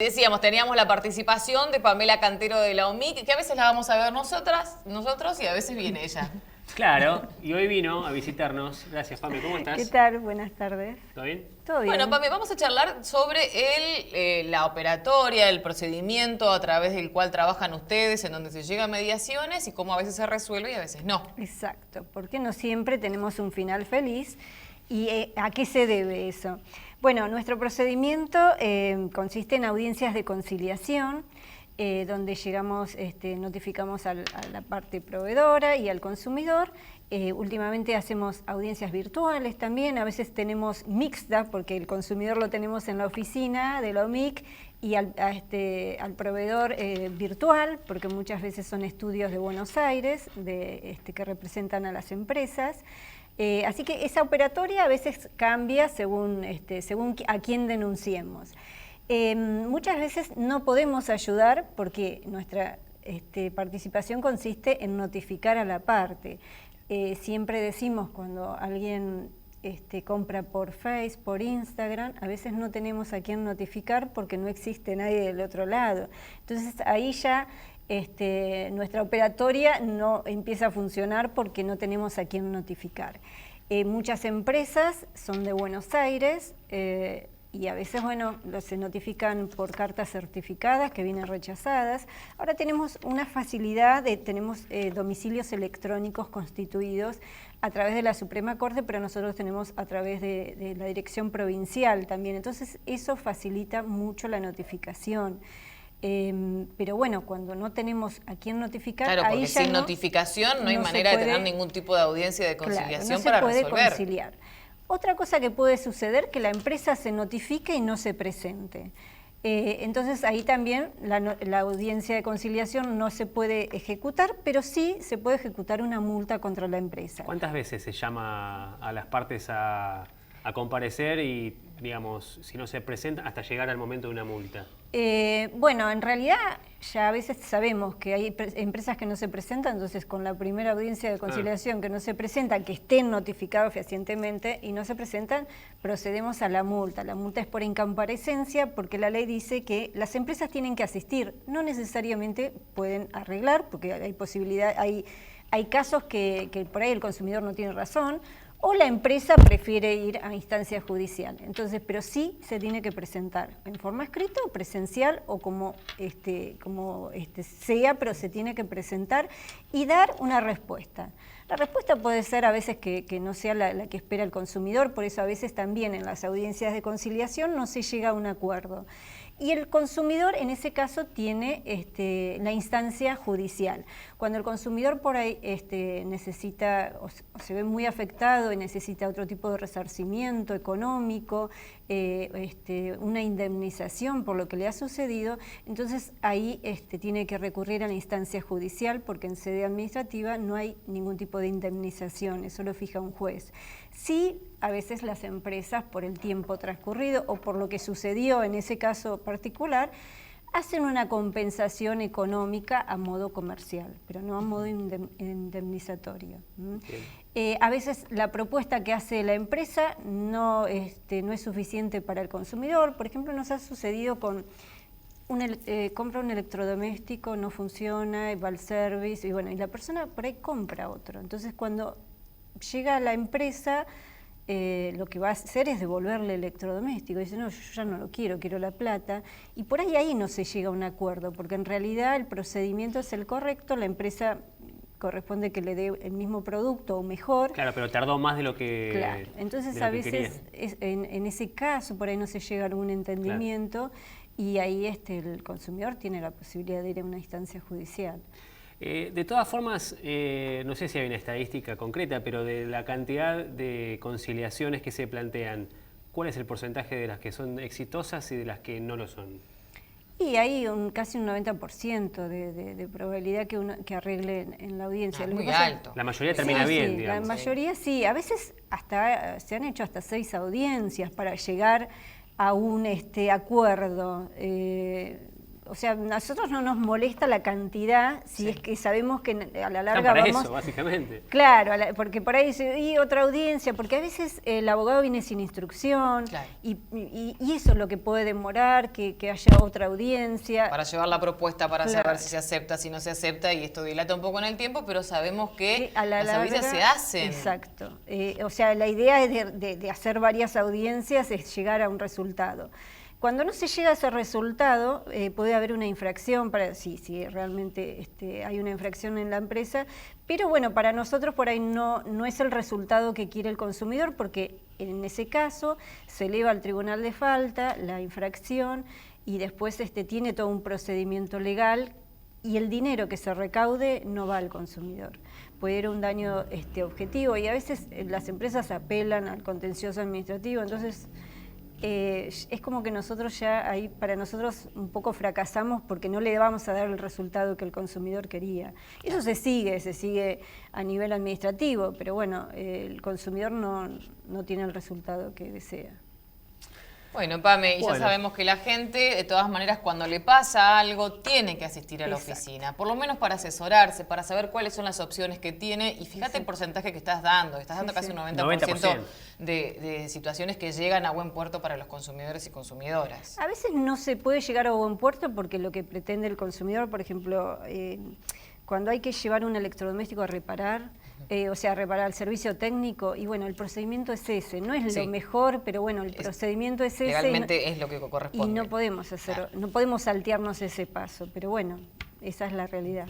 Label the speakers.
Speaker 1: Decíamos, teníamos la participación de Pamela Cantero de la OMIC, que a veces la vamos a ver nosotros y a veces viene ella.
Speaker 2: Claro, y hoy vino a visitarnos. Gracias, Pame, ¿cómo estás?
Speaker 3: ¿Qué tal? Buenas tardes.
Speaker 2: ¿Todo bien?
Speaker 3: ¿Todo bien?
Speaker 1: Bueno, Pame, vamos a charlar sobre la operatoria, el procedimiento a través del cual trabajan ustedes, en donde se llega a mediaciones y cómo a veces se resuelve y a veces no.
Speaker 3: Exacto, porque no siempre tenemos un final feliz. ¿Y a qué se debe eso? Bueno, nuestro procedimiento consiste en audiencias de conciliación, donde llegamos, notificamos a la parte proveedora y al consumidor. Últimamente hacemos audiencias virtuales también, a veces tenemos mixtas, porque el consumidor lo tenemos en la oficina de la OMIC y al proveedor virtual, porque muchas veces son estudios de Buenos Aires que representan a las empresas. Así que esa operatoria a veces cambia según a quién denunciemos. Muchas veces no podemos ayudar porque nuestra participación consiste en notificar a la parte. Siempre decimos cuando alguien compra por Face, por Instagram, a veces no tenemos a quién notificar porque no existe nadie del otro lado. Entonces ahí ya nuestra operatoria no empieza a funcionar porque no tenemos a quién notificar. Muchas empresas son de Buenos Aires y a veces, bueno, se notifican por cartas certificadas que vienen rechazadas. Ahora tenemos una facilidad, tenemos domicilios electrónicos constituidos a través de la Suprema Corte, pero nosotros tenemos a través de la Dirección Provincial también. Entonces eso facilita mucho la notificación. Pero bueno, cuando no tenemos a quién notificar,
Speaker 1: claro, porque
Speaker 3: ahí ya
Speaker 1: sin notificación no hay manera de tener ningún tipo de audiencia de conciliación,
Speaker 3: claro,
Speaker 1: para
Speaker 3: se puede
Speaker 1: resolver.
Speaker 3: conciliar. Otra cosa que puede suceder, que la empresa se notifique y no se presente. Entonces ahí también la audiencia de conciliación no se puede ejecutar, pero sí se puede ejecutar una multa contra la empresa.
Speaker 2: ¿Cuántas veces se llama a las partes a comparecer y, digamos, si no se presentan, hasta llegar al momento de una multa?
Speaker 3: Bueno, en realidad ya a veces sabemos que hay empresas que no se presentan, entonces con la primera audiencia de conciliación que no se presentan, que estén notificados fehacientemente y no se presentan, procedemos a la multa. La multa es por incomparecencia porque la ley dice que las empresas tienen que asistir, no necesariamente pueden arreglar, porque hay posibilidad, hay casos que por ahí el consumidor no tiene razón, o la empresa prefiere ir a instancia judicial. Entonces, pero sí se tiene que presentar en forma escrita o presencial o como sea, pero se tiene que presentar y dar una respuesta. La respuesta puede ser a veces que no sea la que espera el consumidor, por eso a veces también en las audiencias de conciliación no se llega a un acuerdo. Y el consumidor en ese caso tiene la instancia judicial. Cuando el consumidor por ahí necesita o se ve muy afectado y necesita otro tipo de resarcimiento económico, una indemnización por lo que le ha sucedido, entonces ahí tiene que recurrir a la instancia judicial porque en sede administrativa no hay ningún tipo de indemnización, eso lo fija un juez. Sí, a veces las empresas, por el tiempo transcurrido o por lo que sucedió en ese caso particular, hacen una compensación económica a modo comercial, pero no a modo indemnizatorio. A veces la propuesta que hace la empresa no es suficiente para el consumidor. Por ejemplo, nos ha sucedido con compra un electrodoméstico, no funciona, va al service y bueno, y la persona por ahí compra otro. Entonces cuando llega a la empresa, lo que va a hacer es devolverle el electrodoméstico. Dice, no, yo ya no lo quiero, quiero la plata. Y por ahí no se llega a un acuerdo, porque en realidad el procedimiento es el correcto, la empresa corresponde que le dé el mismo producto o mejor.
Speaker 2: Claro, pero tardó más de lo que
Speaker 3: Claro, entonces a veces en ese caso por ahí no se llega a algún entendimiento, claro. Y ahí el consumidor tiene la posibilidad de ir a una instancia judicial.
Speaker 2: De todas formas, no sé si hay una estadística concreta, pero de la cantidad de conciliaciones que se plantean, ¿cuál es el porcentaje de las que son exitosas y de las que no lo son?
Speaker 3: Y hay casi un 90% de probabilidad que arregle en la audiencia.
Speaker 1: Muy alto.
Speaker 2: La mayoría termina bien,
Speaker 3: sí,
Speaker 2: digamos.
Speaker 3: La mayoría sí. A veces se han hecho hasta 6 audiencias para llegar a un acuerdo. o sea, a nosotros no nos molesta la cantidad si es que sabemos que a la larga
Speaker 2: para
Speaker 3: vamos...
Speaker 2: eso, básicamente.
Speaker 3: Claro, porque por ahí dice, y otra audiencia, porque a veces el abogado viene sin instrucción,
Speaker 1: Claro.
Speaker 3: y eso es lo que puede demorar, que haya otra audiencia.
Speaker 1: Para llevar la propuesta, para
Speaker 3: Claro.
Speaker 1: saber si se acepta, si no se acepta, y esto dilata un poco en el tiempo, pero sabemos que
Speaker 3: A la
Speaker 1: las audiencias
Speaker 3: larga,
Speaker 1: se hacen.
Speaker 3: Exacto. O sea, la idea es de hacer varias audiencias, es llegar a un resultado. Cuando no se llega a ese resultado, puede haber una infracción, si realmente hay una infracción en la empresa, pero bueno, para nosotros por ahí no es el resultado que quiere el consumidor, porque en ese caso se eleva al tribunal de falta la infracción y después tiene todo un procedimiento legal y el dinero que se recaude no va al consumidor. Puede ir un daño objetivo y a veces las empresas apelan al contencioso administrativo, entonces... es como que nosotros ya ahí, para nosotros un poco fracasamos porque no le vamos a dar el resultado que el consumidor quería. Eso se sigue a nivel administrativo, pero bueno, el consumidor no tiene el resultado que desea.
Speaker 1: Bueno, Pame, y ya
Speaker 2: Bueno.
Speaker 1: sabemos que la gente, de todas maneras, cuando le pasa algo, tiene que asistir a la
Speaker 3: Exacto.
Speaker 1: oficina, por lo menos para asesorarse, para saber cuáles son las opciones que tiene, y fíjate el porcentaje que estás dando casi un 90%, de situaciones que llegan a buen puerto para los consumidores y consumidoras.
Speaker 3: A veces no se puede llegar a buen puerto porque lo que pretende el consumidor, por ejemplo, cuando hay que llevar un electrodoméstico a reparar, o sea, reparar el servicio técnico, y bueno, el procedimiento es ese, no es
Speaker 1: Sí.
Speaker 3: lo mejor, pero bueno, el procedimiento es ese.
Speaker 1: Legalmente es lo que
Speaker 3: Y
Speaker 1: corresponde.
Speaker 3: no podemos hacer, no podemos saltearnos ese paso, pero bueno, esa es la realidad.